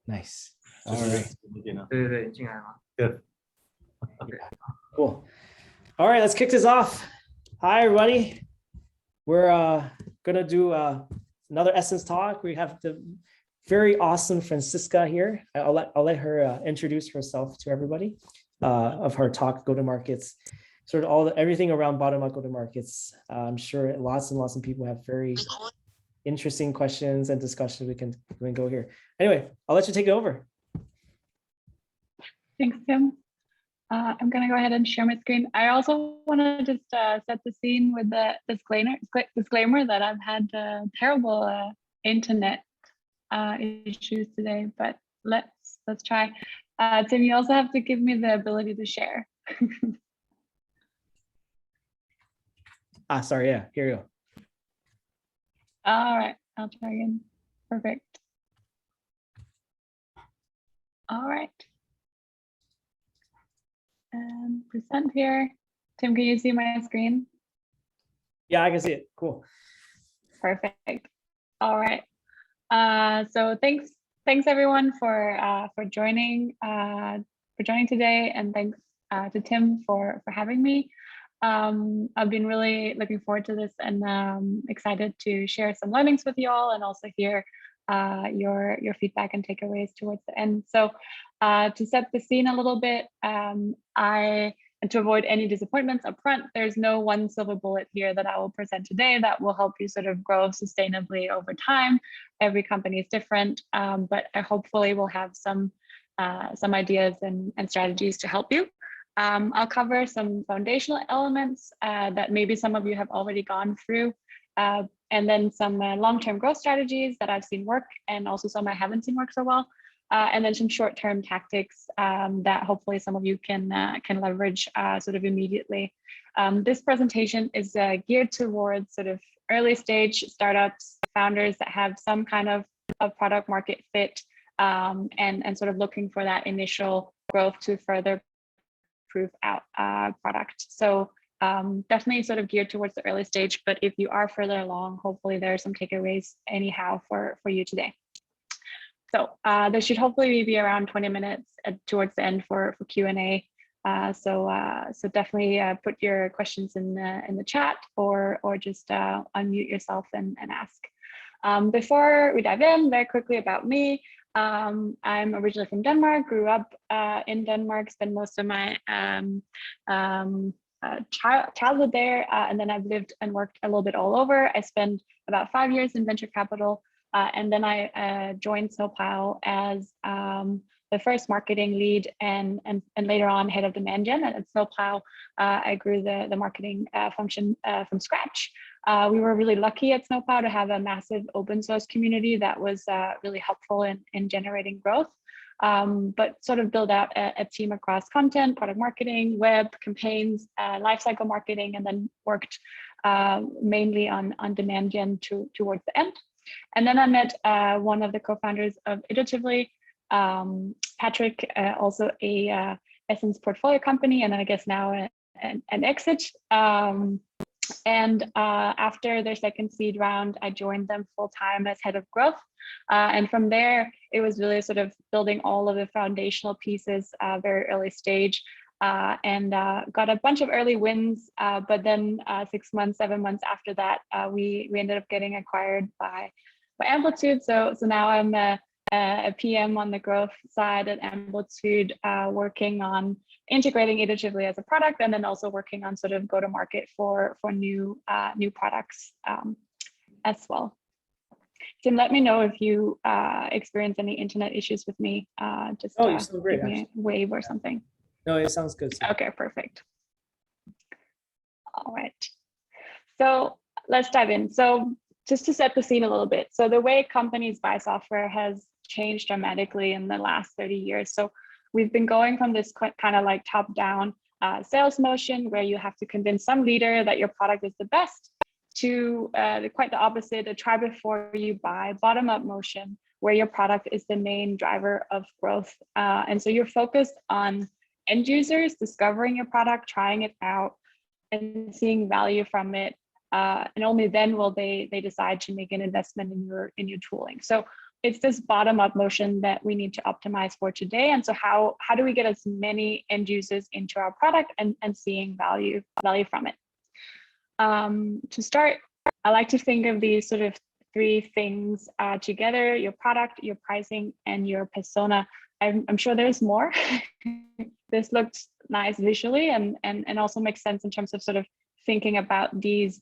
Nice. All right. 对对对，进来了。 Good. Cool. All right, let's kick this off. Hi, everybody. We're gonna do another Essence talk. We have the very awesome Franciska here. I'll let her introduce herself to everybody of her talk, go-to-markets, sort of everything around bottom-up go-to-markets. I'm sure lots and lots of people have very interesting questions and discussions we can go here. Anyway, I'll let you take it over. Thanks, Tim. I'm going to go ahead and share my screen. I also want to just set the scene with the disclaimer that I've had terrible internet issues today, but let's try. Tim, you also have to give me the ability to share. Sorry, yeah, here you go. All right, I'll try again. Perfect. All right. And present here. Tim, can you see my screen? Yeah, I can see it. Cool. Perfect. All right. So thanks everyone for joining today, and thanks to Tim for having me. I've been really looking forward to this, and excited to share some learnings with you all, and also hear your feedback and takeaways towards the end. So to set the scene a little bit, and to avoid any disappointments up front, there's no one silver bullet here that I will present today that will help you sort of grow sustainably over time. Every company is different, but I hopefully will have some ideas and strategies to help you. I'll cover some foundational elements that maybe some of you have already gone through, and then some long-term growth strategies that I've seen work, and also some I haven't seen work so well, and then some short-term tactics that hopefully some of you can leverage sort of immediately. This presentation is geared towards sort of early stage startups, founders that have some kind of product market fit, and sort of looking for that initial growth to further prove out product. So definitely sort of geared towards the early stage, but if you are further along, hopefully there are some takeaways anyhow for you today. So there should hopefully be around 20 minutes towards the end for Q&A. So definitely put your questions in the chat, or just unmute yourself and ask. Before we dive in, very quickly about me. I'm originally from Denmark, grew up in Denmark, spent most of my childhood there, and then I've lived and worked a little bit all over. I spent about 5 years in venture capital, and then I joined Snowplow as the first marketing lead, and later on head of demand gen. And at Snowplow, I grew the marketing function from scratch. We were really lucky at Snowplow to have a massive open source community that was really helpful in generating growth, but sort of build out a team across content, product marketing, web, campaigns, lifecycle marketing, and then worked mainly on demand gen towards the end. And then I met one of the co-founders of Iteratively, Patrick, also a Essence portfolio company, and then I guess now an exit. And after their second seed round, I joined them full time as head of growth. And from there, it was really sort of building all of the foundational pieces, very early stage, and got a bunch of early wins. But then 6 months, 7 months after that, we ended up getting acquired by Amplitude. So now I'm a PM on the growth side at Amplitude, working on integrating Iteratively as a product, and then also working on sort of go-to-market for new products as well. Tim, let me know if you experience any internet issues with me. Just you're so great, give me a wave or something. No, it sounds good. Okay, perfect. All right. So let's dive in. So just to set the scene a little bit. So the way companies buy software has changed dramatically in the last 30 years. So we've been going from this kind of like top-down sales motion where you have to convince some leader that your product is the best, to quite the opposite, a try before you buy bottom-up motion where your product is the main driver of growth. And so you're focused on end users discovering your product, trying it out, and seeing value from it. And only then will they decide to make an investment in your tooling. So it's this bottom-up motion that we need to optimize for today. And so how do we get as many end users into our product and seeing value from it? To start, I like to think of these sort of three things together: your product, your pricing, and your persona. I'm sure there's more. This looks nice visually and also makes sense in terms of sort of thinking about these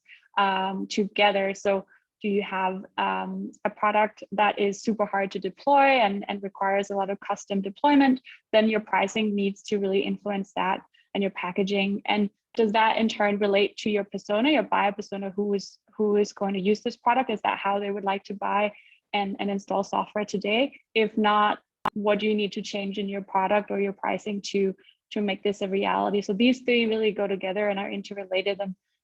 together. So do you have a product that is super hard to deploy and requires a lot of custom deployment? Then your pricing needs to really influence that, and your packaging. And does that in turn relate to your persona, your buyer persona, who is going to use this product? Is that how they would like to buy and install software today? If not, what do you need to change in your product or your pricing to make this a reality? So these three really go together and are interrelated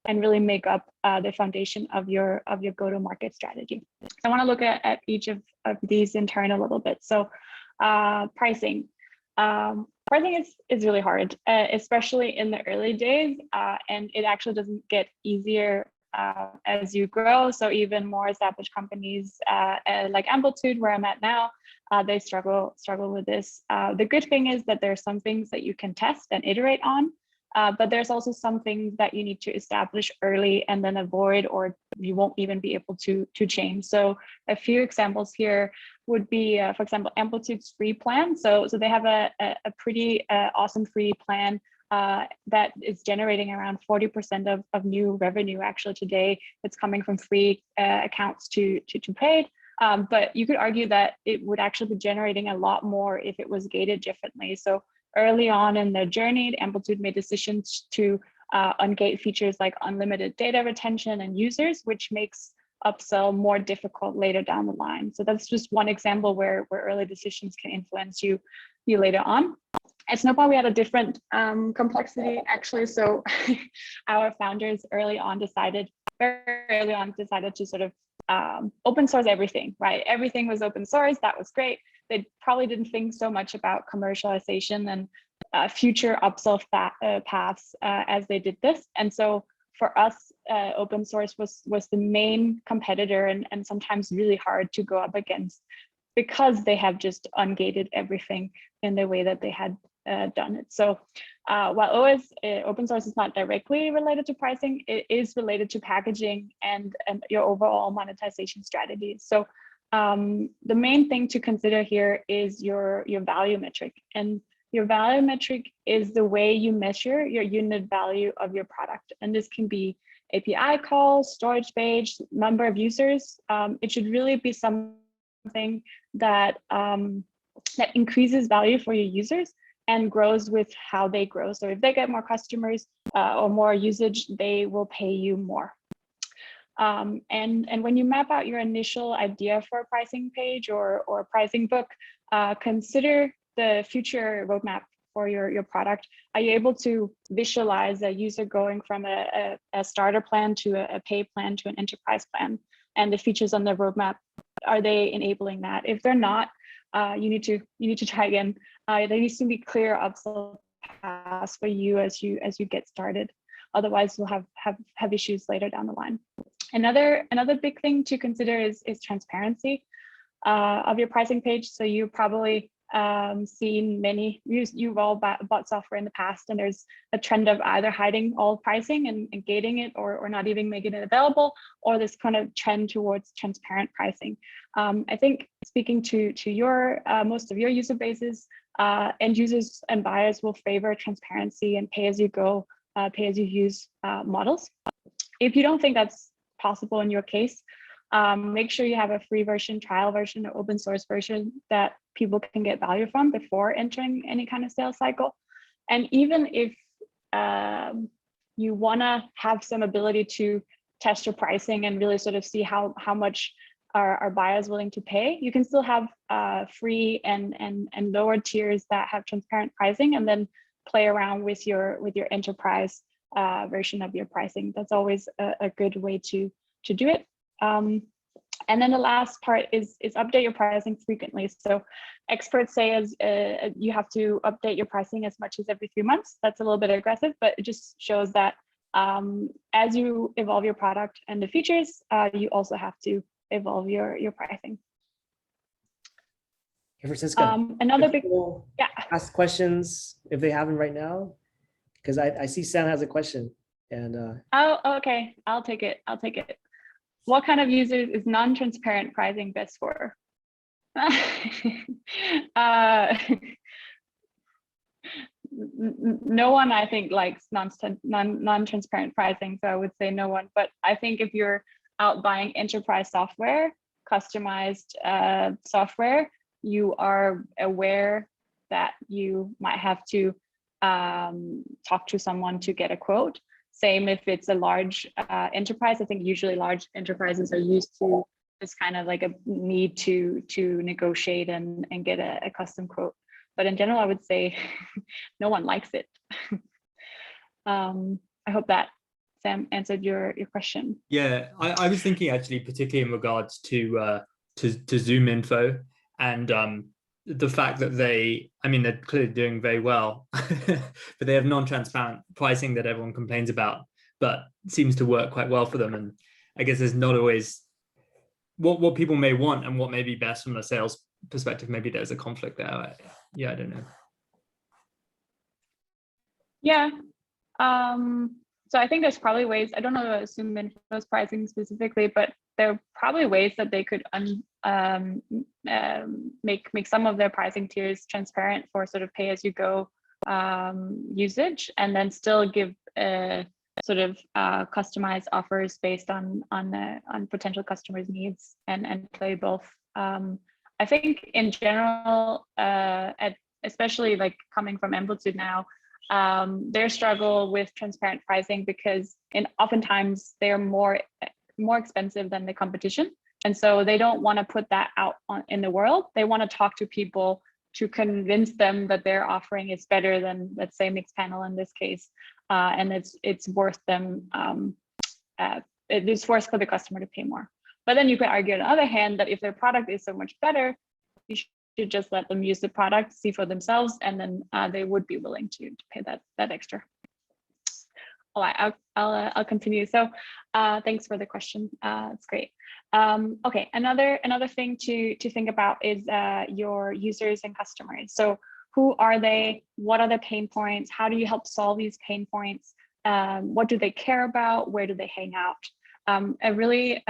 and really make up the foundation of your go-to-market strategy. I want to look at each of these in turn a little bit. So pricing. Pricing is really hard, especially in the early days, and it actually doesn't get easier as you grow. So even more established companies like Amplitude, where I'm at now, they struggle with this. The good thing is that there are some things that you can test and iterate on, but there's also some things that you need to establish early and then avoid, or you won't even be able to change. So a few examples here would be, for example, Amplitude's free plan. So they have a pretty awesome free plan that is generating around 40% of new revenue actually today. It's coming from free accounts to paid. But you could argue that it would actually be generating a lot more if it was gated differently. So early on in their journey, Amplitude made decisions to ungate features like unlimited data retention and users, which makes upsell more difficult later down the line. So that's just one example where early decisions can influence you later on. At Snowplow, we had a different complexity actually. So our founders very early on decided to sort of open source everything, right? Everything was open source. That was great. They probably didn't think so much about commercialization and future upsell paths as they did this. And so for us, open source was the main competitor and sometimes really hard to go up against because they have just ungated everything in the way that they had done it. So while open source is not directly related to pricing, it is related to packaging and your overall monetization strategy. So the main thing to consider here is your value metric. And your value metric is the way you measure your unit value of your product. And this can be API calls, storage page, number of users. It should really be something that increases value for your users and grows with how they grow. So if they get more customers or more usage, they will pay you more. And when you map out your initial idea for a pricing page or a pricing book, consider the future roadmap for your product. Are you able to visualize a user going from a starter plan to a pay plan to an enterprise plan? And the features on the roadmap, are they enabling that? If they're not, you need to try again. There needs to be clear upsell paths for you as you get started. Otherwise, you'll have issues later down the line. Another big thing to consider is transparency of your pricing page. So you probably seen you've all bought software in the past, and there's a trend of either hiding all pricing and gating it or not even making it available, or this kind of trend towards transparent pricing. I think speaking to your most of your user bases, end users and buyers will favor transparency and pay-as-you-go, pay-as-you-use models. If you don't think that's possible in your case, make sure you have a free version, trial version, or open source version that people can get value from before entering any kind of sales cycle. And even if you want to have some ability to test your pricing and really sort of see how much are buyers willing to pay, you can still have free and lower tiers that have transparent pricing, and then play around with your enterprise version of your pricing. That's always a good way to do it. And then the last part is update your pricing frequently. So experts say you have to update your pricing as much as every 3 months. That's a little bit aggressive, but it just shows that as you evolve your product and the features, you also have to evolve your pricing. Hey, Franciska, Another if big, people yeah. ask questions if they haven't right now, because I see Sam has a question. And Oh, okay. I'll take it. What kind of users is non-transparent pricing best for? No one, I think, likes non-transparent pricing, so I would say no one. But I think if you're out buying enterprise software, customized software, you are aware that you might have to talk to someone to get a quote. Same if it's a large enterprise. I think usually large enterprises are used to this kind of like a need to negotiate and get a custom quote. But in general, I would say no one likes it. I hope that, Sam, answered your question. Yeah, I was thinking actually, particularly in regards to Zoom info and the fact that they're clearly doing very well, but they have non-transparent pricing that everyone complains about, but seems to work quite well for them. And I guess there's not always what people may want and what may be best from a sales perspective. Maybe there's a conflict there. I don't know. Yeah. So I think there's probably ways, I don't know about Zoom Info's pricing specifically, but there are probably ways that they could make some of their pricing tiers transparent for sort of pay as you go usage, and then still give sort of customized offers based on potential customers' needs and play both. I think in general, especially like coming from Amplitude now, their struggle with transparent pricing because oftentimes they're more expensive than the competition, and so they don't want to put that out in the world. They want to talk to people to convince them that their offering is better than, let's say, Mixpanel in this case, and it's worth them. It's worth for the customer to pay more. But then you could argue on the other hand that if their product is so much better, you should just let them use the product, see for themselves, and then they would be willing to pay that extra. All right, I'll continue. So thanks for the question. It's great. Okay, another thing to think about is your users and customers. So who are they? What are their pain points? How do you help solve these pain points? What do they care about? Where do they hang out? A really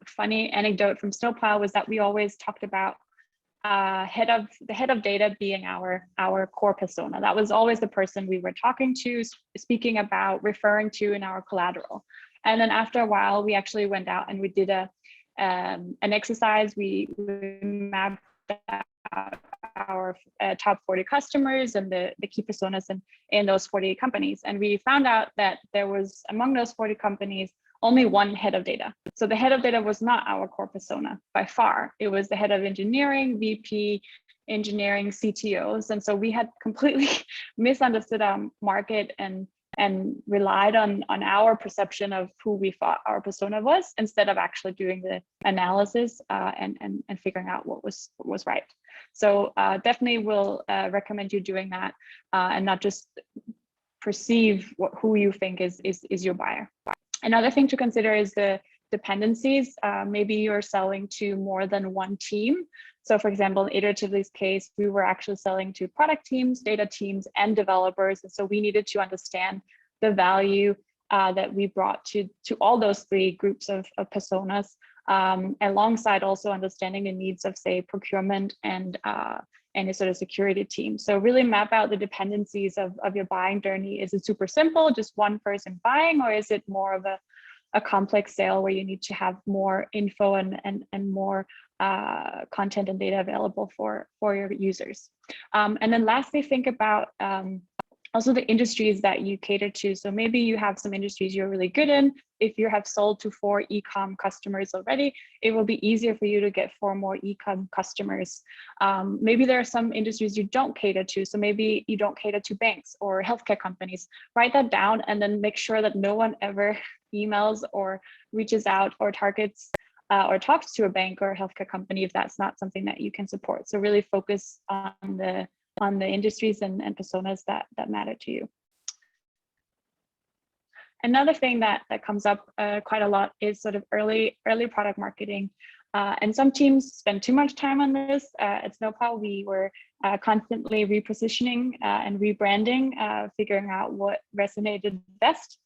funny anecdote from Snowplow was that we always talked about the head of data being our core persona. That was always the person we were talking to, speaking about, referring to in our collateral. And then after a while, we actually went out and we did an exercise. We mapped out our top 40 customers and the key personas in those 40 companies. And we found out that there was, among those 40 companies, only one head of data. So the head of data was not our core persona by far. It was the head of engineering, VP, engineering, CTOs. And so we had completely misunderstood our market and relied on our perception of who we thought our persona was, instead of actually doing the analysis and figuring out what was right. So definitely will recommend you doing that and not just perceive who you think is your buyer. Another thing to consider is the dependencies. Maybe you're selling to more than one team. So for example, in Iteratively's case, we were actually selling to product teams, data teams, and developers. And so we needed to understand the value that we brought to all those three groups of personas, alongside also understanding the needs of, say, procurement and a sort of security team. So really map out the dependencies of your buying journey. Is it super simple, just one person buying, or is it more of a complex sale where you need to have more info and more content and data available for your users? And then lastly, think about also the industries that you cater to. So maybe you have some industries you're really good in. If you have sold to 4 e-com customers already, it will be easier for you to get 4 more e-com customers. Maybe there are some industries you don't cater to. So maybe you don't cater to banks or healthcare companies. Write that down and then make sure that no one ever emails or reaches out or targets or talks to a bank or a healthcare company if that's not something that you can support. So really focus on the industries and personas that matter to you. Another thing that comes up quite a lot is sort of early product marketing. And some teams spend too much time on this. At Snowplow, we were constantly repositioning and rebranding, figuring out what resonated best.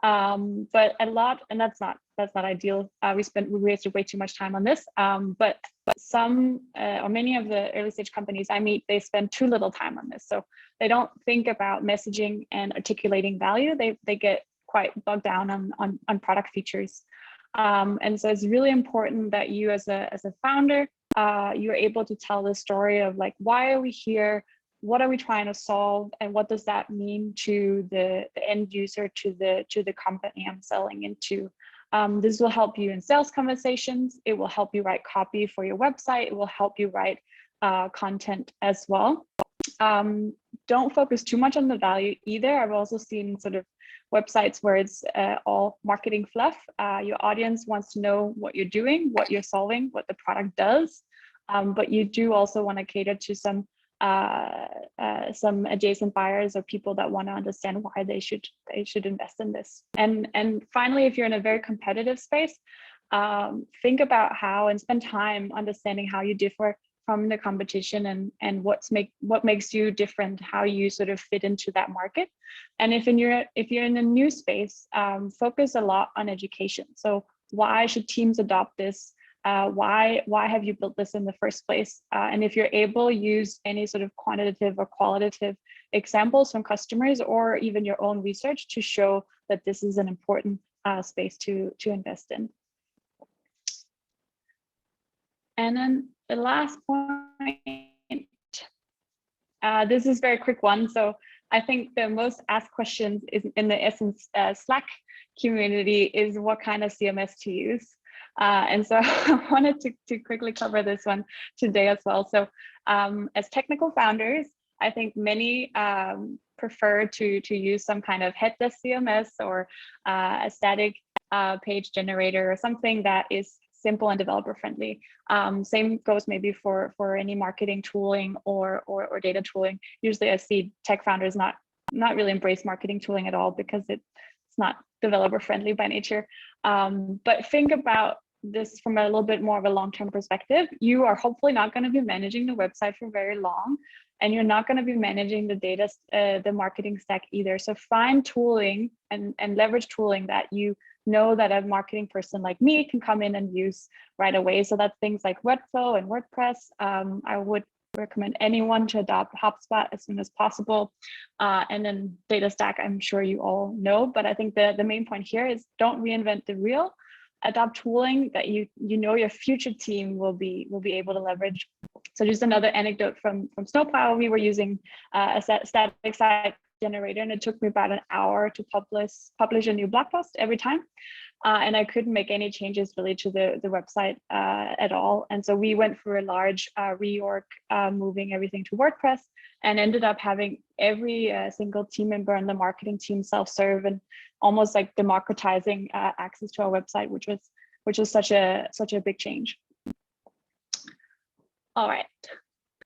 But a lot, and that's not ideal. We wasted way too much time on this. But some or many of the early stage companies I meet, they spend too little time on this. So they don't think about messaging and articulating value. They get quite bogged down on product features. And so it's really important that you as a founder, you're able to tell the story of like, why are we here? What are we trying to solve? And what does that mean to the end user, to the company I'm selling into? This will help you in sales conversations. It will help you write copy for your website. It will help you write content as well. Don't focus too much on the value either. I've also seen sort of websites where it's all marketing fluff. Your audience wants to know what you're doing, what you're solving, what the product does. But you do also want to cater to some adjacent buyers or people that want to understand why they should invest in this. And finally, if you're in a very competitive space, think about how and spend time understanding how you differ from the competition and what makes you different, how you sort of fit into that market. And if you're in a new space, focus a lot on education. So why should teams adopt this? Why have you built this in the first place? And if you're able, use any sort of quantitative or qualitative examples from customers or even your own research to show that this is an important space to invest in. And then the last point, this is a very quick one. So I think the most asked questions is in the Essence Slack community is what kind of CMS to use. And so I wanted to quickly cover this one today as well. So as technical founders, I think many prefer to use some kind of headless CMS or a static page generator or something that is simple and developer friendly. Same goes maybe for any marketing tooling or data tooling. Usually I see tech founders not really embrace marketing tooling at all because it's not developer friendly by nature. But think about this from a little bit more of a long-term perspective. You are hopefully not going to be managing the website for very long, and you're not going to be managing the data, the marketing stack either. So find tooling and leverage tooling that you know that a marketing person like me can come in and use right away. So that's things like Webflow and WordPress. I would recommend anyone to adopt HubSpot as soon as possible. And then data stack, I'm sure you all know, but I think the main point here is don't reinvent the wheel. Adopt tooling that you know your future team will be able to leverage. So just another anecdote from Snowplow, we were using a static site generator, and it took me about an hour to publish a new blog post every time. And I couldn't make any changes really to the website at all. And so we went through a large reorg, moving everything to WordPress, and ended up having every single team member on the marketing team self-serve and almost like democratizing access to our website, which was such a big change. All right,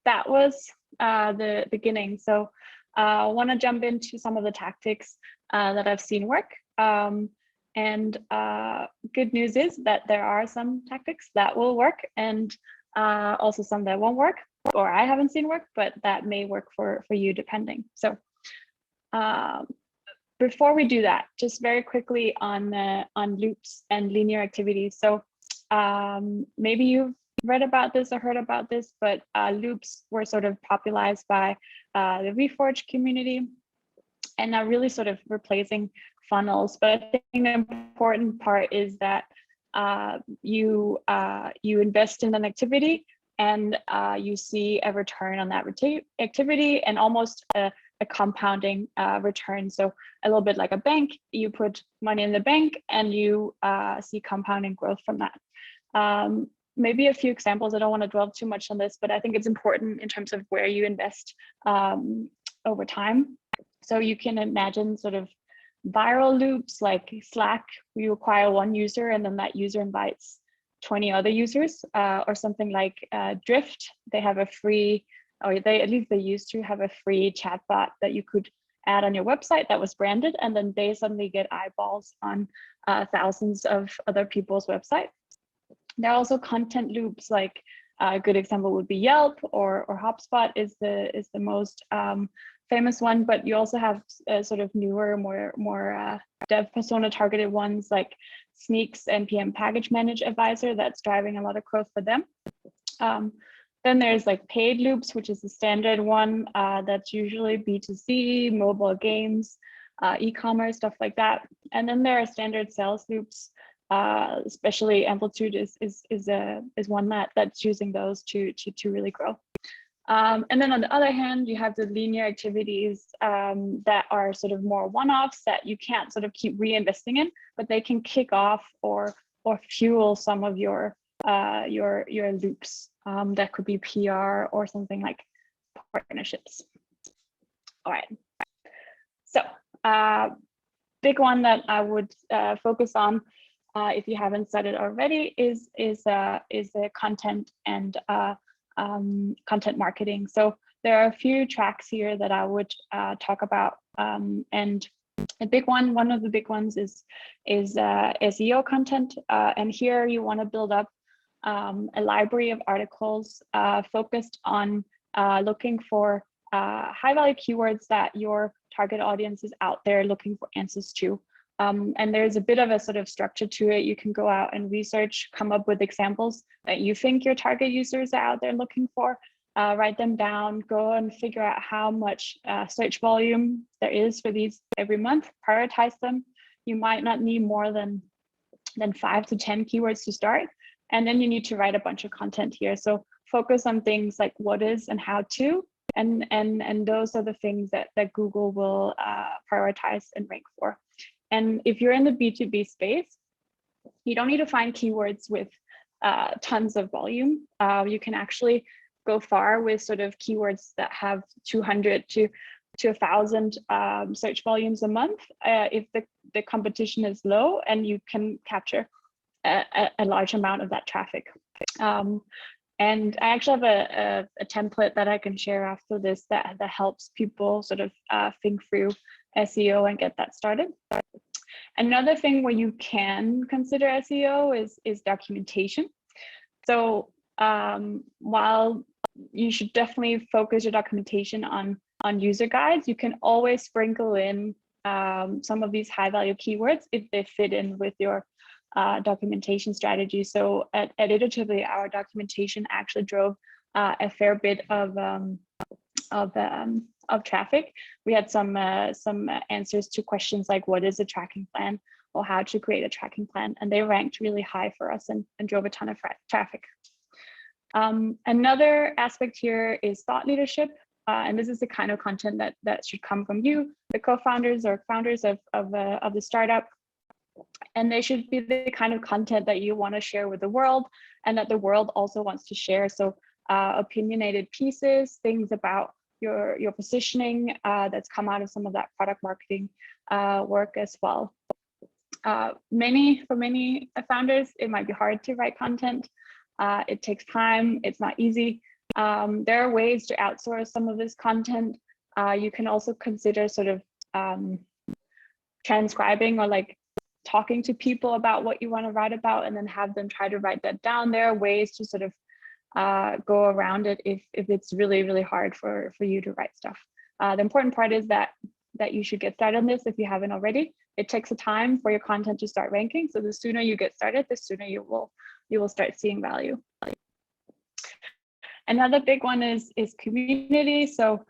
that was the beginning. So I want to jump into some of the tactics that I've seen work. And good news is that there are some tactics that will work and also some that won't work, or I haven't seen work, but that may work for you depending. So before we do that, just very quickly on loops and linear activities. So maybe you've read about this or heard about this, but loops were sort of popularized by the Reforge community and are really sort of replacing funnels. But I think the important part is that you invest in an activity and you see a return on that activity and almost a compounding return. So a little bit like a bank, you put money in the bank and you see compounding growth from that. Maybe a few examples. I don't want to dwell too much on this, but I think it's important in terms of where you invest over time. So you can imagine sort of viral loops like Slack, you acquire one user and then that user invites 20 other users, or something like Drift. They have a free, or at least they used to have a free chatbot that you could add on your website that was branded, and then they suddenly get eyeballs on thousands of other people's websites. There are also content loops, like a good example would be Yelp or HubSpot is the most famous one, but you also have sort of newer, more dev persona targeted ones like Sneaks NPM Package Manage Advisor that's driving a lot of growth for them. Then there's like paid loops, which is the standard one that's usually B2C, mobile games, e-commerce, stuff like that. And then there are standard sales loops, especially Amplitude is one that's using those to really grow. And then on the other hand, you have the linear activities that are sort of more one-offs that you can't sort of keep reinvesting in, but they can kick off or fuel some of your loops. That could be PR or something like partnerships. All right. So big one that I would focus on if you haven't started already is the content and content marketing. So there are a few tracks here that I would talk about, and a big one of the big ones is SEO content, and here you want to build up a library of articles focused on looking for high value keywords that your target audience is out there looking for answers to. And there's a bit of a sort of structure to it. You can go out and research, come up with examples that you think your target users are out there looking for, write them down, go and figure out how much search volume there is for these every month, prioritize them. You might not need more than 5 to 10 keywords to start. And then you need to write a bunch of content here. So focus on things like what is and how to, and those are the things that Google will prioritize and rank for. And if you're in the B2B space, you don't need to find keywords with tons of volume. You can actually go far with sort of keywords that have 200 to 1,000 search volumes a month if the competition is low and you can capture a large amount of that traffic. And I actually have a template that I can share after this that helps people sort of think through SEO and get that started. Another thing where you can consider SEO is documentation. So while you should definitely focus your documentation on user guides, you can always sprinkle in some of these high value keywords if they fit in with your documentation strategy. So at Iteratively, our documentation actually drove a fair bit of traffic. We had some answers to questions like what is a tracking plan or how to create a tracking plan, and they ranked really high for us and drove a ton of traffic. Another aspect here is thought leadership, and this is the kind of content that should come from you, the co-founders or founders of the startup. And they should be the kind of content that you want to share with the world and that the world also wants to share. So opinionated pieces, things about your positioning that's come out of some of that product marketing work as well. For many founders, it might be hard to write content. It takes time, it's not easy. There are ways to outsource some of this content. You can also consider sort of transcribing or like talking to people about what you want to write about and then have them try to write that down. There are ways to sort of go around it if it's really, really hard for you to write stuff. The important part is that you should get started on this if you haven't already. It takes a time for your content to start ranking. So the sooner you get started, the sooner you will start seeing value. Another big one is community. So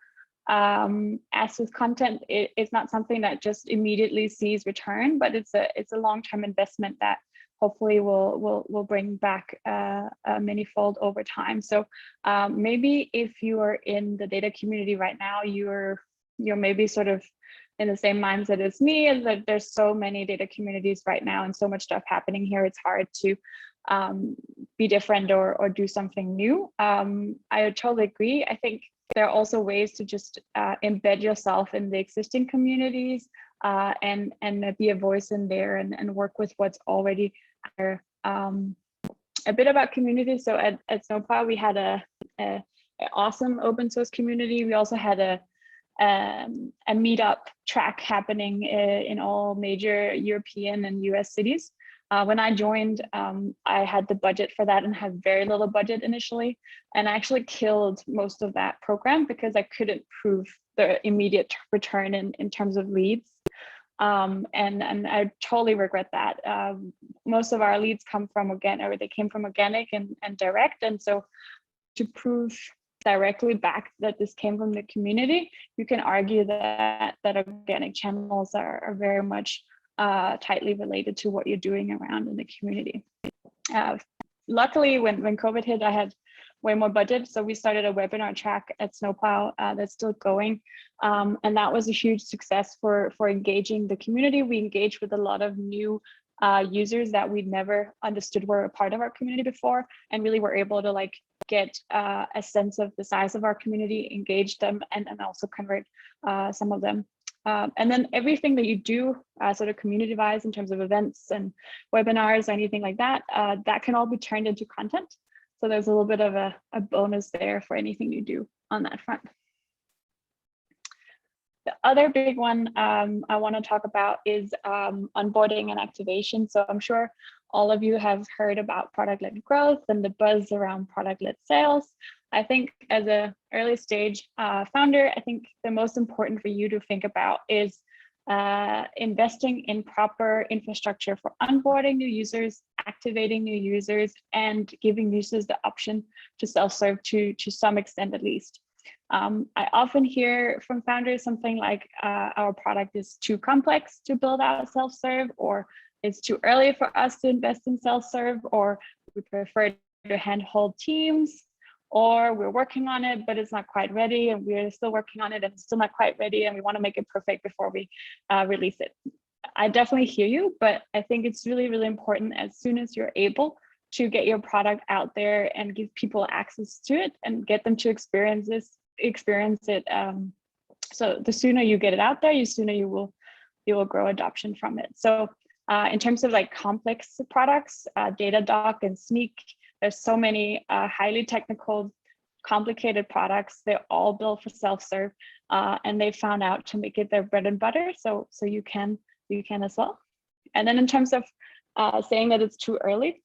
as with content, it's not something that just immediately sees return, but it's a long-term investment that hopefully will bring back manyfold over time. So maybe if you are in the data community right now, you're maybe sort of in the same mindset as me, is that there's so many data communities right now and so much stuff happening here. It's hard to be different or do something new. I totally agree. I think there are also ways to just embed yourself in the existing communities and be a voice in there and work with what's already there. A bit about community. So at Snowplow, we had a awesome open source community. We also had a meetup track happening in all major European and US cities. When I joined, I had the budget for that and had very little budget initially. And I actually killed most of that program because I couldn't prove the immediate return in terms of leads. And I totally regret that. Most of our leads come from they came from organic and direct. And so to prove directly back that this came from the community, you can argue that organic channels are very much tightly related to what you're doing around in the community. Luckily, when COVID hit, I had way more budget. So we started a webinar track at Snowplow that's still going. And that was a huge success for engaging the community. We engaged with a lot of new users that we never understood were a part of our community before, and really were able to like get a sense of the size of our community, engage them, and also convert some of them. And then everything that you do sort of community-wise in terms of events and webinars, or anything like that, that can all be turned into content. So there's a little bit of a bonus there for anything you do on that front. The other big one I want to talk about is onboarding and activation. So I'm sure all of you have heard about product-led growth and the buzz around product-led sales. I think as an early stage founder, I think the most important for you to think about is investing in proper infrastructure for onboarding new users, activating new users, and giving users the option to self-serve to some extent at least. I often hear from founders something like our product is too complex to build out self-serve, or it's too early for us to invest in self-serve, or we prefer to handhold teams, or we're working on it, but it's not quite ready, and we're still working on it and it's still not quite ready, and we want to make it perfect before we release it. I definitely hear you, but I think it's really, really important as soon as you're able to get your product out there and give people access to it and get them to experience it. So the sooner you get it out there, the sooner you will grow adoption from it. So in terms of like complex products, Datadog and Sneak, there's so many highly technical, complicated products. They're all built for self-serve, and they found out to make it their bread and butter. So you can as well. And then in terms of saying that it's too early,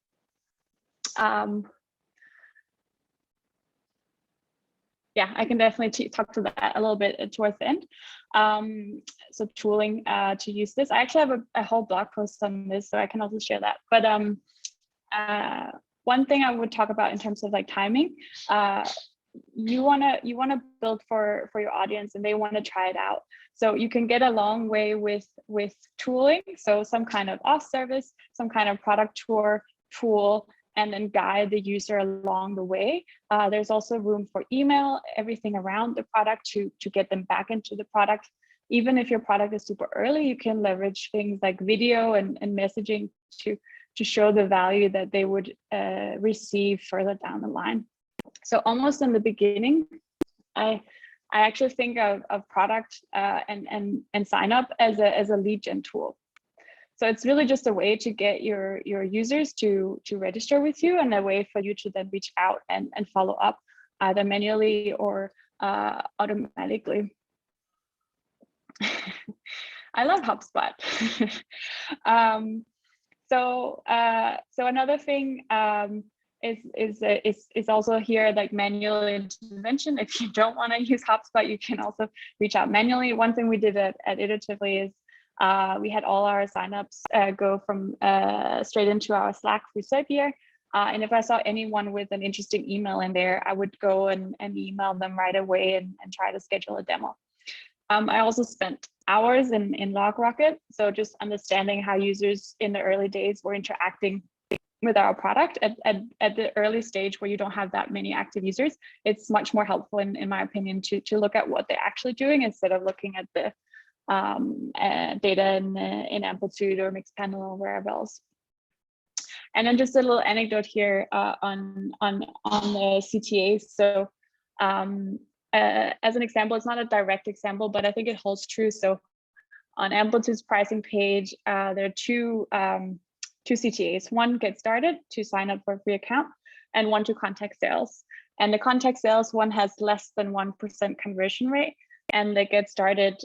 yeah, I can definitely talk to that a little bit towards the end. So tooling to use this. I actually have a whole blog post on this, so I can also share that. But one thing I would talk about in terms of like timing, you wanna build for your audience, and they want to try it out. So you can get a long way with tooling. So some kind of off service, some kind of product tool, and then guide the user along the way. There's also room for email, everything around the product to get them back into the product. Even if your product is super early, you can leverage things like video and messaging to show the value that they would receive further down the line. So almost in the beginning, I actually think of product and sign up as a lead gen tool. So it's really just a way to get your users to register with you, and a way for you to then reach out and follow up either manually or automatically. I love HubSpot. So another thing is also here, like manual intervention. If you don't want to use HubSpot, you can also reach out manually. One thing we did at Iteratively is we had all our signups go from straight into our Slack through Zapier. And if I saw anyone with an interesting email in there, I would go and email them right away and try to schedule a demo. I also spent hours in LogRocket. So just understanding how users in the early days were interacting with our product at the early stage where you don't have that many active users. It's much more helpful, in my opinion, to look at what they're actually doing instead of looking at the data in Amplitude or Mixpanel or wherever else. And then just a little anecdote here on the CTAs. So as an example, it's not a direct example, but I think it holds true. So on Amplitude's pricing page, there are two CTAs. One, get started, to sign up for a free account, and one to contact sales. And the contact sales one has less than 1% conversion rate. and the get started,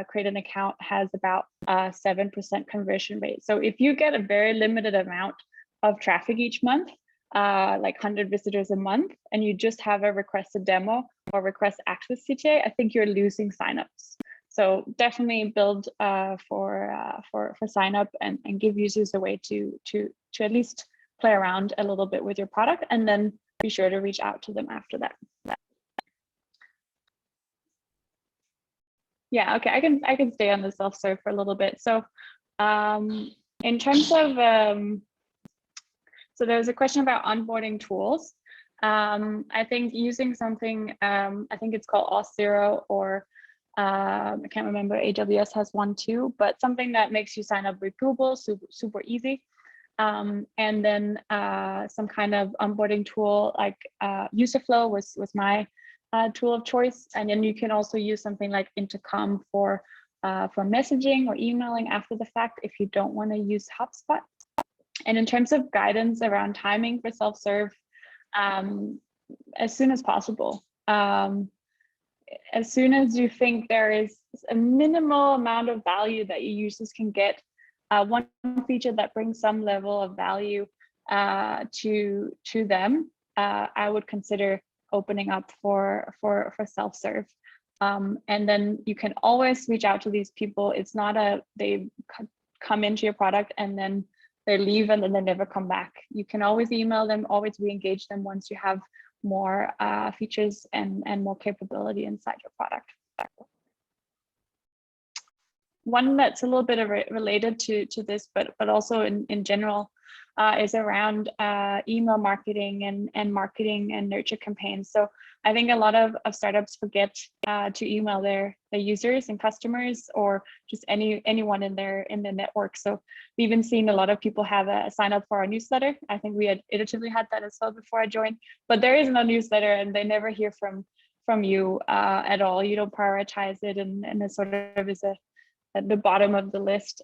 create an account has about 7% conversion rate. So if you get a very limited amount of traffic each month, like 100 visitors a month, and you just have a requested demo or request access CTA, I think you're losing signups. So definitely build for sign up and give users a way to at least play around a little bit with your product, and then be sure to reach out to them after that. Yeah, okay, I can stay on the self-serve for a little bit. So in terms of so there's a question about onboarding tools. I think using something, I think it's called Auth0, or I can't remember, AWS has one too, but something that makes you sign up with Google super easy. And then some kind of onboarding tool like UserFlow was my tool of choice. And then you can also use something like Intercom for messaging or emailing after the fact if you don't want to use HubSpot. And in terms of guidance around timing for self-serve, as soon as possible. As soon as you think there is a minimal amount of value that your users can get, one feature that brings some level of value to them, I would consider opening up for self-serve. And then you can always reach out to these people. It's not they come into your product and then they leave and then they never come back. You can always email them, always re-engage them once you have more features and more capability inside your product. One that's a little bit related to this, but also in general, is around email marketing and marketing and nurture campaigns. So I think a lot of startups forget to email their users and customers, or just anyone in their network. So we've even seen a lot of people have a sign up for our newsletter. I think we had Iteratively had that as well before I joined, but there is no newsletter and they never hear from you at all. You don't prioritize it, and it sort of is at the bottom of the list.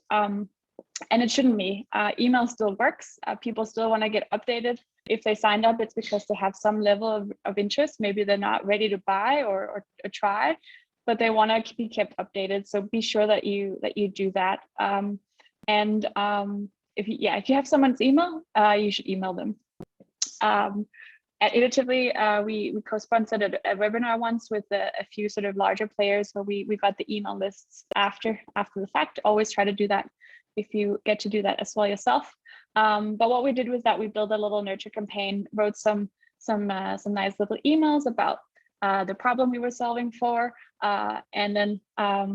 And it shouldn't be. Email still works. People still want to get updated. If they signed up, it's because they have some level of interest. Maybe they're not ready to buy or try, but they want to be kept updated. So be sure that you do that. If you have someone's email, you should email them. At Iteratively, we co-sponsored a webinar once with a few sort of larger players, where we got the email lists after the fact. Always try to do that if you get to do that as well yourself. But what we did was that we built a little nurture campaign, wrote some nice little emails about the problem we were solving for, and then a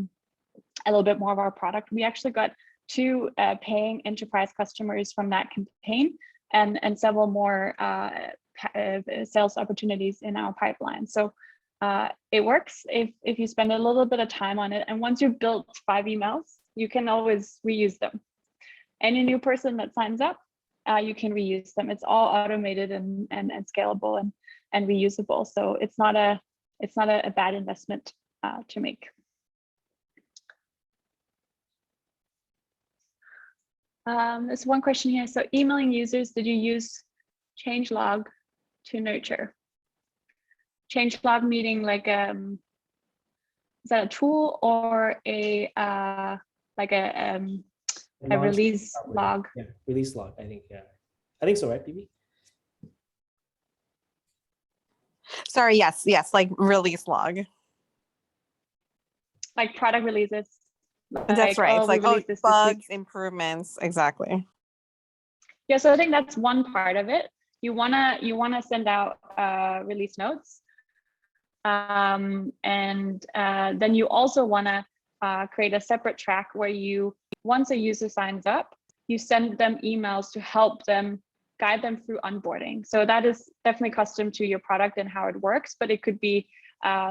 little bit more of our product. We actually got 2 paying enterprise customers from that campaign, and several more sales opportunities in our pipeline. So it works if you spend a little bit of time on it. And once you've built 5 emails, you can always reuse them. Any new person that signs up, you can reuse them. It's all automated and scalable and reusable. So it's not a bad investment to make. There's one question here. So emailing users, did you use changelog to nurture? Changelog meaning like is that a tool or a release log? Yeah, release log. I think so, right, BB? Sorry, yes, like release log. Like product releases. That's right. It's like bugs, improvements, exactly. Yeah, so I think that's one part of it. You wanna send out release notes, and then you also wanna create a separate track where you, once a user signs up, you send them emails to help them, guide them through onboarding. So that is definitely custom to your product and how it works, but it could be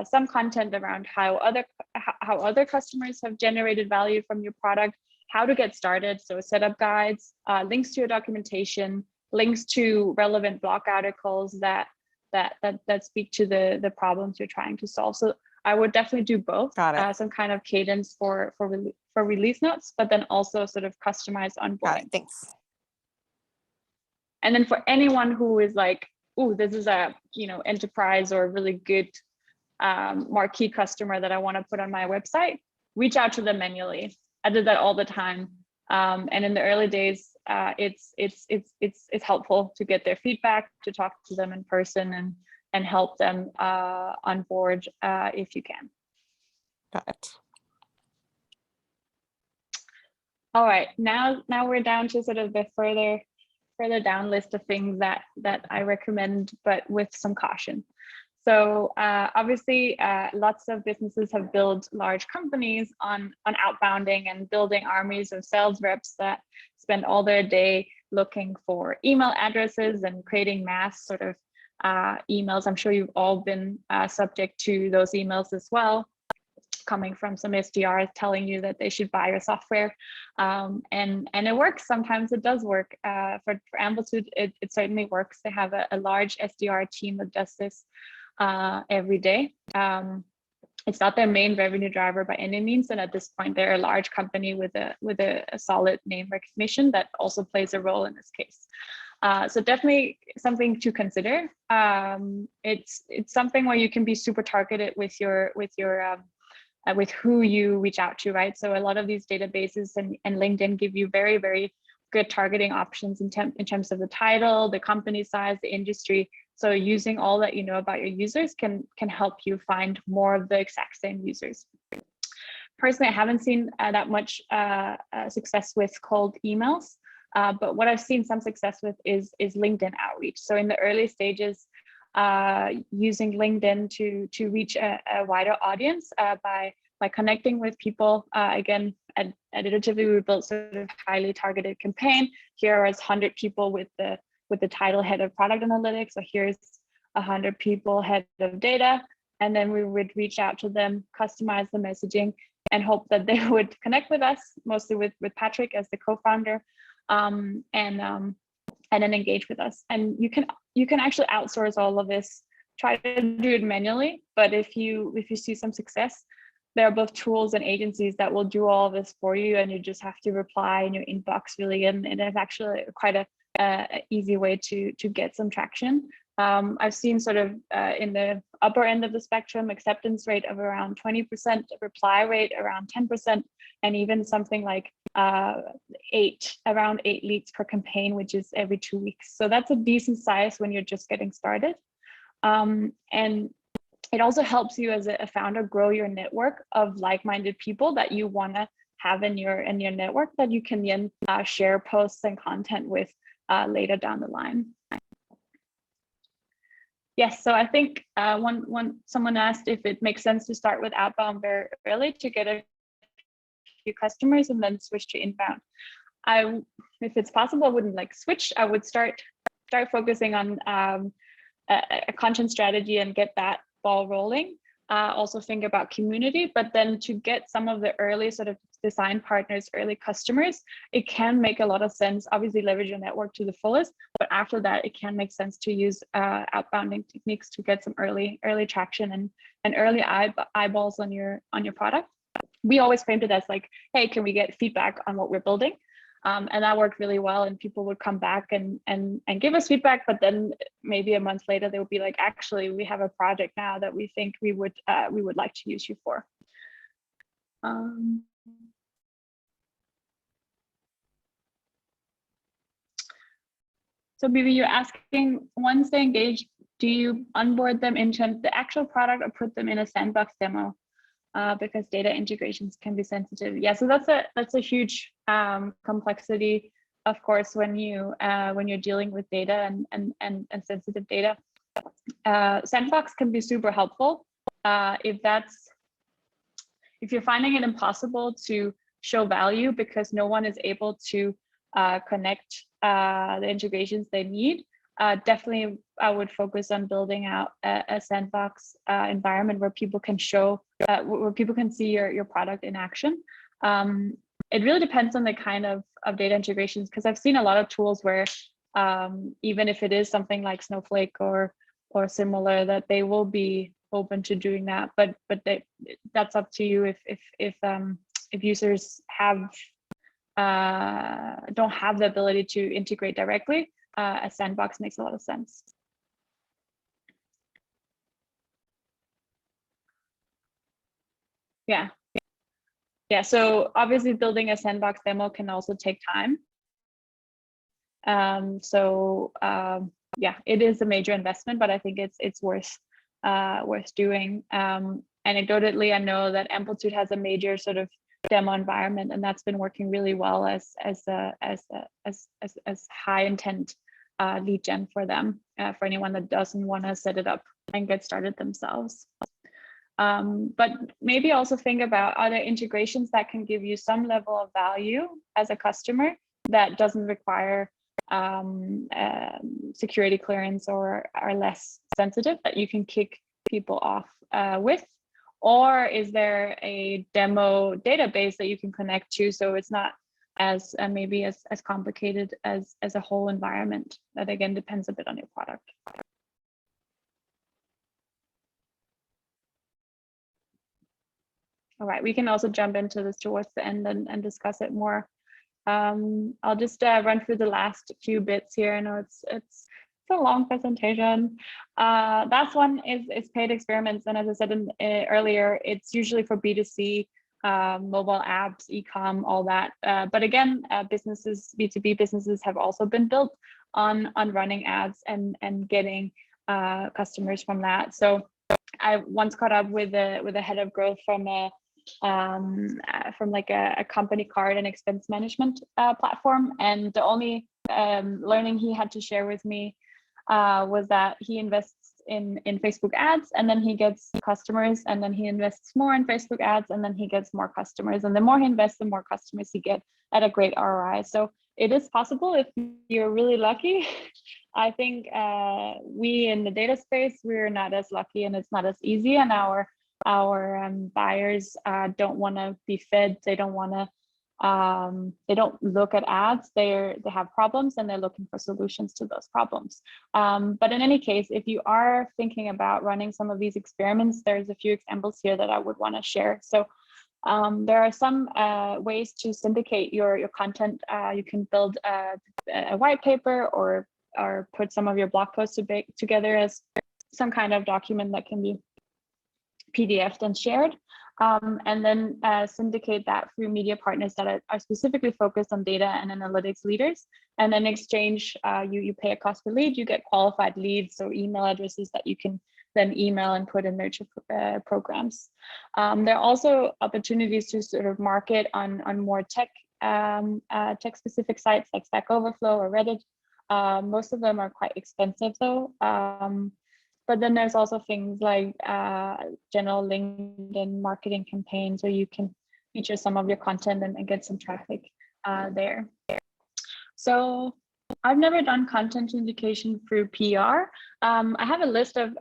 some content around how other customers have generated value from your product, how to get started. So setup guides, links to your documentation, links to relevant blog articles that speak to the problems you're trying to solve. So I would definitely do both. Got it. Some kind of cadence for release notes, but then also sort of customized onboarding. Got it. Thanks. And then for anyone who is like, oh, this is a enterprise or really good marquee customer that I want to put on my website, reach out to them manually. I did that all the time. And in the early days, it's helpful to get their feedback, to talk to them in person and help them on board if you can. Got it. All right, now we're down to sort of the further down list of things that I recommend, but with some caution. So obviously, lots of businesses have built large companies on outbounding and building armies of sales reps that spend all their day looking for email addresses and creating mass sort of emails. I'm sure you've all been subject to those emails as well, coming from some SDRs telling you that they should buy your software. And it works. Sometimes it does work. For Amplitude, it certainly works. They have a large SDR team that does this every day. It's not their main revenue driver by any means, and at this point they're a large company with a solid name recognition that also plays a role in this case. So definitely something to consider. It's something where you can be super targeted with who you reach out to, right? So a lot of these databases and LinkedIn give you very, very good targeting options in terms of the title, the company size, the industry. So using all that you know about your users can help you find more of the exact same users. Personally, I haven't seen that much success with cold emails, but what I've seen some success with is LinkedIn outreach. So in the early stages, using LinkedIn to reach a wider audience by connecting with people. Again, at Iteratively, we built sort of highly targeted campaign. Here is 100 people with the title head of product analytics, or here's 100 people head of data. And then we would reach out to them, customize the messaging, and hope that they would connect with us, mostly with Patrick as the co-founder, and then engage with us. And you can actually outsource all of this. Try to do it manually, but if you see some success, there are both tools and agencies that will do all of this for you, and you just have to reply in your inbox really. And it's actually quite a easy way to get some traction. I've seen sort of in the upper end of the spectrum, acceptance rate of around 20%, reply rate around 10%, and even something like around 8 leads per campaign, which is every 2 weeks. So that's a decent size when you're just getting started. And it also helps you as a founder grow your network of like-minded people that you want to have in your network that you can then share posts and content with later down the line. Yes, so I think someone asked if it makes sense to start with outbound very early to get a few customers and then switch to inbound. If it's possible, I wouldn't switch. I would start focusing on a content strategy and get that ball rolling. Also think about community, but then to get some of the early sort of design partners, early customers, it can make a lot of sense. Obviously leverage your network to the fullest, but after that, it can make sense to use outbounding techniques to get some early traction and early eyeballs on your product. We always framed it as hey, can we get feedback on what we're building? And that worked really well, and people would come back and give us feedback, but then maybe a month later they would be like, actually, we have a project now that we think we would like to use you for. So maybe you're asking, once they engage, do you onboard them into the actual product or put them in a sandbox demo? Because data integrations can be sensitive. Yeah, so that's a huge complexity, of course, when you're dealing with data and sensitive data. Sandbox can be super helpful if you're finding it impossible to show value because no one is able to connect the integrations they need. Definitely, I would focus on building out a sandbox environment where people can show, where people can see your product in action. It really depends on the kind of data integrations, because I've seen a lot of tools where even if it is something like Snowflake or similar, that they will be open to doing that. But that's up to you if users don't have the ability to integrate directly. A sandbox makes a lot of sense. Yeah, so obviously building a sandbox demo can also take time. Yeah, it is a major investment, but I think it's worth doing. Anecdotally, I know that Amplitude has a major sort of demo environment, and that's been working really well as high intent lead gen for them, for anyone that doesn't want to set it up and get started themselves. But maybe also think about other integrations that can give you some level of value as a customer that doesn't require security clearance or are less sensitive, that you can kick people off with. Or is there a demo database that you can connect to, so it's not as maybe as complicated as a whole environment? That again depends a bit on your product. All right, we can also jump into this towards the end and discuss it more. I'll just run through the last few bits here. I know it's a long presentation. Last one is paid experiments, and as I said earlier, it's usually for B2C, mobile apps, e-com, all that. But again, businesses, B2B businesses have also been built on running ads and getting customers from that. So I once caught up with a head of growth from like a company card and expense management platform, and the only learning he had to share with me was that he invests in Facebook ads, and then he gets customers, and then he invests more in Facebook ads, and then he gets more customers, and the more he invests, the more customers he gets at a great ROI. So it is possible if you're really lucky. I think we in the data space, we're not as lucky, and it's not as easy, and our buyers don't want to be fed. They don't want to they don't look at ads. They have problems, and they're looking for solutions to those problems. But in any case, if you are thinking about running some of these experiments, there's a few examples here that I would want to share. So there are some ways to syndicate your content. You can build a white paper or put some of your blog posts together as some kind of document that can be PDF'd and shared, and then syndicate that through media partners that are specifically focused on data and analytics leaders. And then in exchange, you pay a cost per lead, you get qualified leads, so email addresses that you can then email and put in nurture programs. There are also opportunities to sort of market on more tech specific sites like Stack Overflow or Reddit. Most of them are quite expensive though. But then there's also things like general LinkedIn marketing campaigns where you can feature some of your content and get some traffic there. So I've never done content syndication through PR. I have a list of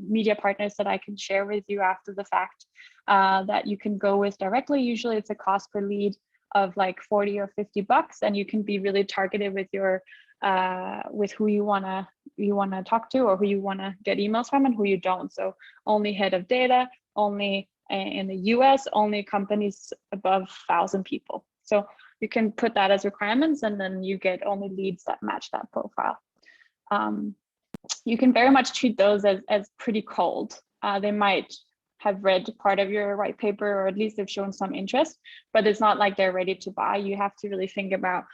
media partners that I can share with you after the fact that you can go with directly. Usually it's a cost per lead of like 40 or 50 bucks, and you can be really targeted with your with who you wanna talk to, or who you wanna get emails from, and who you don't. So only head of data, only in the US, only companies above 1,000 people. So you can put that as requirements, and then you get only leads that match that profile. You can very much treat those as pretty cold. They might have read part of your white paper, or at least they've shown some interest, but it's not like they're ready to buy. You have to really think about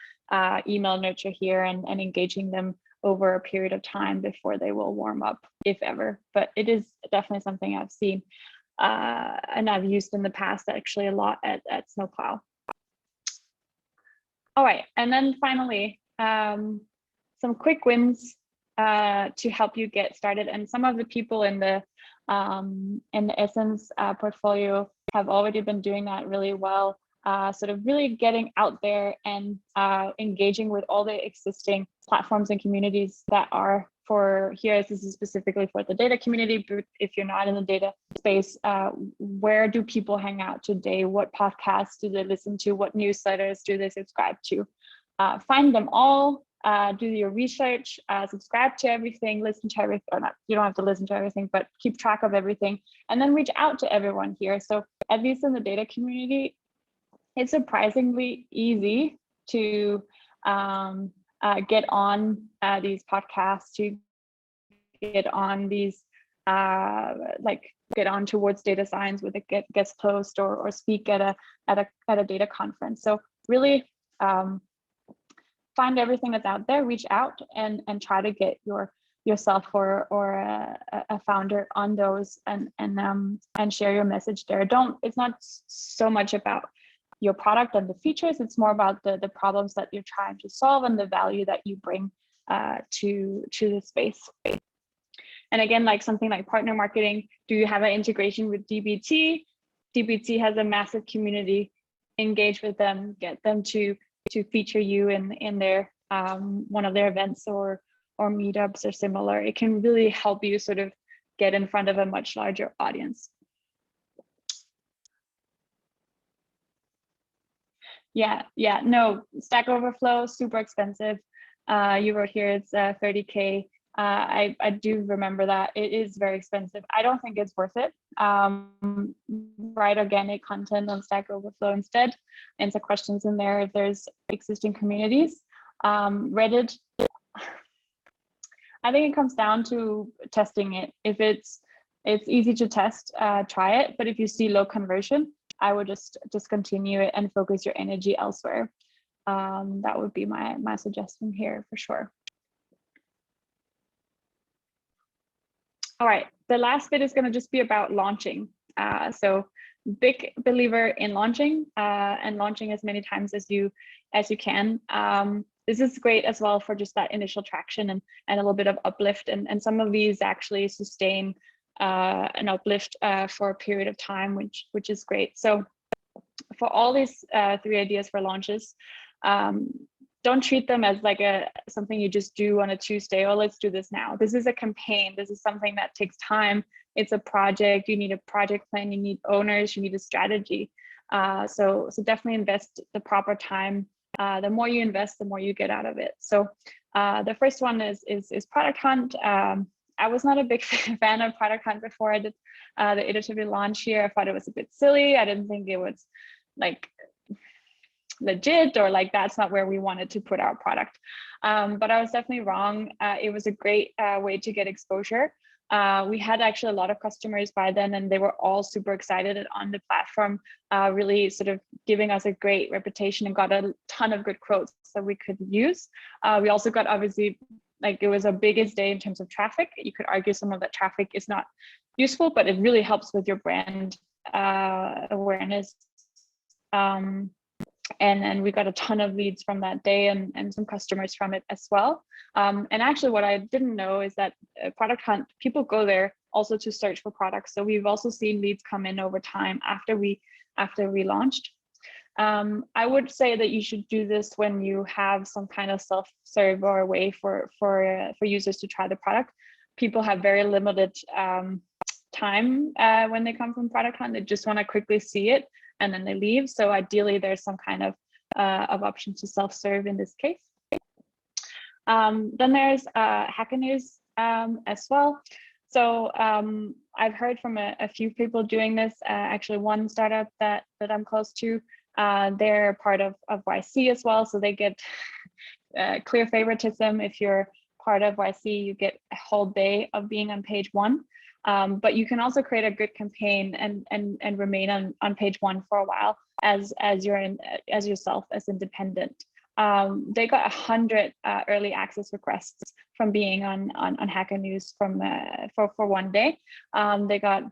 email nurture here and engaging them over a period of time before they will warm up, if ever. But it is definitely something I've seen and I've used in the past actually a lot at Snowplow. All right, and then finally, some quick wins to help you get started. And some of the people in the Essence portfolio have already been doing that really well, sort of really getting out there and engaging with all the existing platforms and communities that are for here. This is specifically for the data community, but if you're not in the data space, where do people hang out today? What podcasts do they listen to? What newsletters do they subscribe to? Find them all. Do your research, subscribe to everything, listen to everything, or not, you don't have to listen to everything, but keep track of everything, and then reach out to everyone here. So at least in the data community, it's surprisingly easy to get on these podcasts, to get on these like get on towards data science with a guest host or speak at a data conference. So really find everything that's out there, reach out and try to get yourself or a founder on those and share your message there. It's not so much about your product and the features, it's more about the problems that you're trying to solve and the value that you bring to the space. And again, like something like partner marketing, do you have an integration with DBT? DBT has a massive community. Engage with them, get them to feature you in their one of their events or meetups or similar. It can really help you sort of get in front of a much larger audience. Yeah, no, Stack Overflow, super expensive. You wrote here it's 30K. I do remember that it is very expensive. I don't think it's worth it. Write organic content on Stack Overflow instead. Answer questions in there if there's existing communities. Reddit, I think it comes down to testing it. If it's easy to test, try it. But if you see low conversion, I would just discontinue it and focus your energy elsewhere. That would be my suggestion here for sure. All right, the last bit is going to just be about launching. So big believer in launching and launching as many times as you can. This is great as well for just that initial traction and a little bit of uplift. And some of these actually sustain an uplift for a period of time, which is great. So for all these 3 ideas for launches, don't treat them as like something you just do on a Tuesday. Oh, let's do this now. This is a campaign. This is something that takes time. It's a project. You need a project plan. You need owners. You need a strategy. So definitely invest the proper time. The more you invest, the more you get out of it. So the first one is product hunt. I was not a big fan of product hunt before I did the Iteratively launch here. I thought it was a bit silly. I didn't think it was like legit or like that's not where we wanted to put our product. But I was definitely wrong. It was a great way to get exposure. We had actually a lot of customers by then and they were all super excited on the platform, really sort of giving us a great reputation and got a ton of good quotes that we could use. We also got obviously, like it was our biggest day in terms of traffic. You could argue some of that traffic is not useful, but it really helps with your brand awareness. And we got a ton of leads from that day and some customers from it as well. And actually what I didn't know is that product hunt, people go there also to search for products. So we've also seen leads come in over time after we launched. I would say that you should do this when you have some kind of self-serve or a way for users to try the product. People have very limited time when they come from product hunt. They just want to quickly see it and then they leave. So ideally there's some kind of option to self-serve in this case. Then there's Hacker News as well. So I've heard from a few people doing this, actually one startup that I'm close to, they're part of YC as well. So they get clear favoritism. If you're part of YC, you get a whole day of being on page 1. But you can also create a good campaign and remain on page 1 for a while as yourself as independent. They got 100 early access requests from being on Hacker News for one day. They got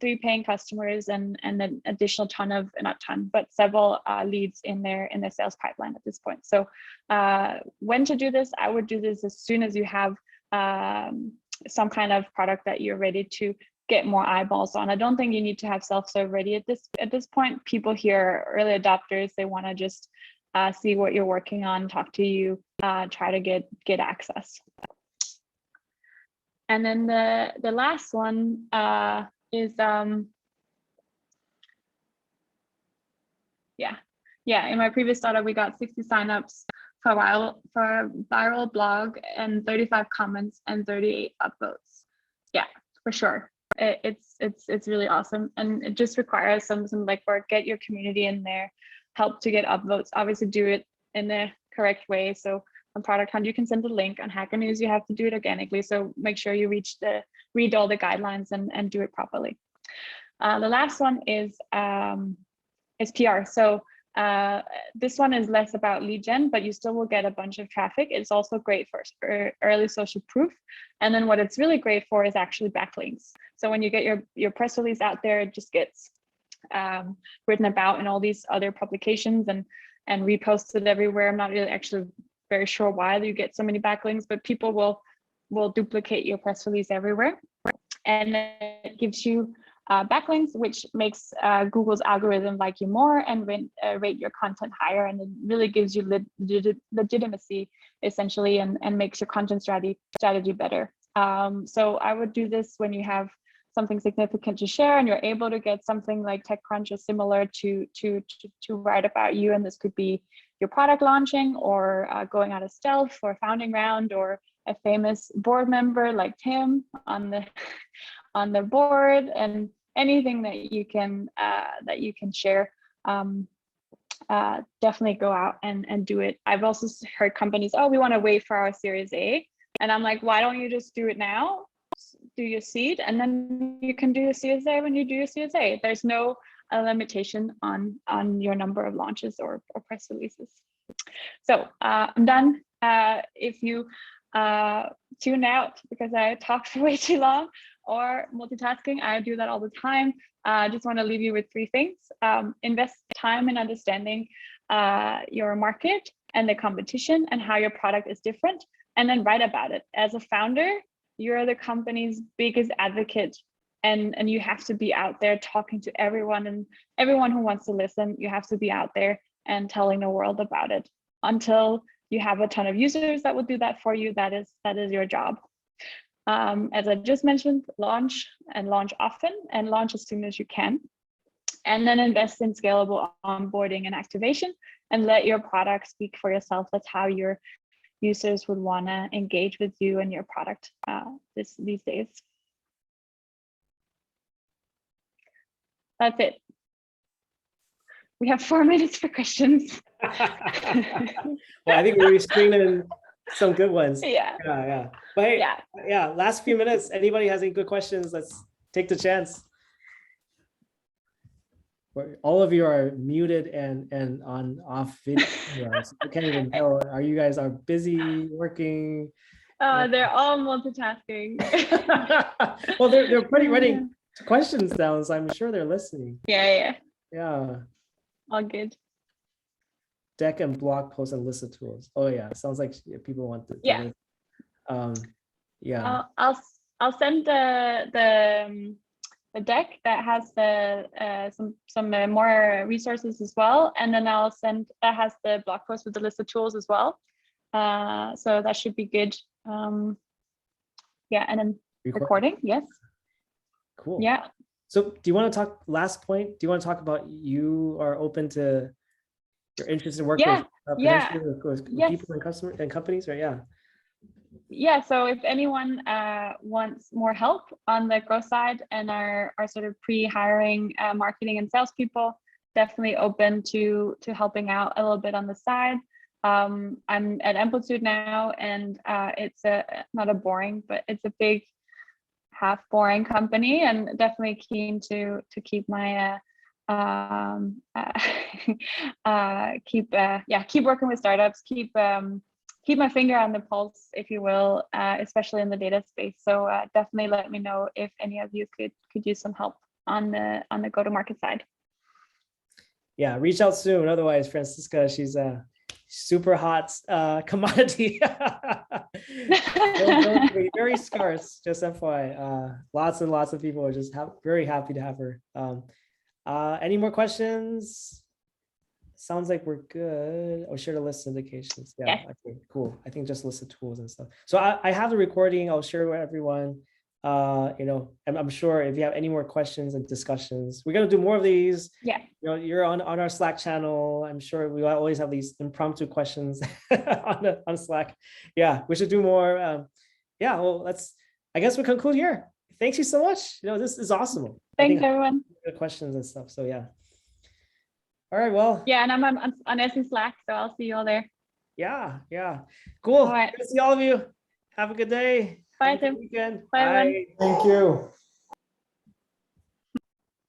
3 paying customers and an additional several leads in their sales pipeline at this point. So when to do this? I would do this as soon as you have some kind of product that you're ready to get more eyeballs on. I don't think you need to have self-serve ready at this point. People here are early adopters. They want to just see what you're working on, talk to you, try to get access. And then the last one is in my previous startup we got 60 signups for a viral blog and 35 comments and 38 upvotes. Yeah, for sure. It's really awesome, and it just requires some legwork. Get your community in there, help to get upvotes. Obviously, do it in the correct way. So on Product Hunt, you can send a link. On Hacker News, you have to do it organically. So make sure you reach the read all the guidelines and do it properly. The last one is PR. So this one is less about lead gen, but you still will get a bunch of traffic. It's also great for early social proof. And then what it's really great for is actually backlinks. So when you get your press release out there, it just gets written about in all these other publications and reposted everywhere. I'm not really actually very sure why you get so many backlinks, but people will duplicate your press release everywhere. And it gives you backlinks, which makes Google's algorithm like you more and rate your content higher, and it really gives you legitimacy essentially, and makes your content strategy better. So I would do this when you have something significant to share and you're able to get something like TechCrunch or similar to write about you, and this could be your product launching or going out of stealth or founding round, or a famous board member like Tim on the board, and anything that you can share. Definitely go out and do it. I've also heard companies, oh, we want to wait for our Series A, and I'm like, why don't you just do it now? Do your seed, and then you can do your Series A when you do your Series A. There's no limitation on your number of launches or press releases. So I'm done. If you tune out because I talked for way too long, or multitasking, I do that all the time. I just want to leave you with 3 things. Invest time in understanding your market and the competition and how your product is different, and then write about it. As a founder, you're the company's biggest advocate, and you have to be out there talking to everyone, and everyone who wants to listen. You have to be out there and telling the world about it. Until you have a ton of users that will do that for you, that is your job. As I just mentioned, launch often, and launch as soon as you can. And then invest in scalable onboarding and activation, and let your product speak for yourself. That's how your users would want to engage with you and your product these days. That's it. We have 4 minutes for questions. Well, I think we're screening some good ones. Yeah. But hey, yeah, last few minutes. Anybody has any good questions? Let's take the chance. All of you are muted and on off video. So I can't even tell. Are you guys busy working? They're all multitasking. Well, they're pretty writing questions down, so I'm sure they're listening. Yeah. All good. Deck and blog posts and list of tools. Oh yeah, sounds like people want to. Yeah. Yeah. I'll send the deck that has some more resources as well, and then I'll send that has the blog post with the list of tools as well. So that should be good. Yeah, and then recording. Yes. Cool. Yeah. So do you want to talk, last point, do you want to talk about you are open to, you're interested in working with people and customers and companies, right? Yeah, so if anyone wants more help on the growth side and are sort of pre-hiring marketing and salespeople, definitely open to helping out a little bit on the side. I'm at Amplitude now, and it's not a boring, but it's a big, half boring company, and definitely keen to keep my keep working with startups, keep my finger on the pulse, if you will, especially in the data space. So definitely let me know if any of you could use some help on the go-to-market side. Yeah, reach out soon. Otherwise, Franciska, she's a super hot commodity. Very scarce, just FYI. Lots and lots of people are just very happy to have her. Any more questions? Sounds like we're good. Oh, share the list indications. Yeah. Okay, cool. I think just list of tools and stuff. So I have the recording. I'll share it with everyone. I'm sure if you have any more questions and discussions, we're gonna do more of these. Yeah. You're on our Slack channel. I'm sure we always have these impromptu questions on Slack. Yeah, we should do more. Yeah. Well, I guess we conclude here. Thank you so much. This is awesome. Thanks, everyone. Good questions and stuff. So yeah. All right, well. Yeah, and I'm on SE Slack, so I'll see you all there. Yeah. Cool. All right. Good to see all of you. Have a good day. Bye. Bye, Have a good Tim. weekend. Bye, everyone. Bye. Thank you.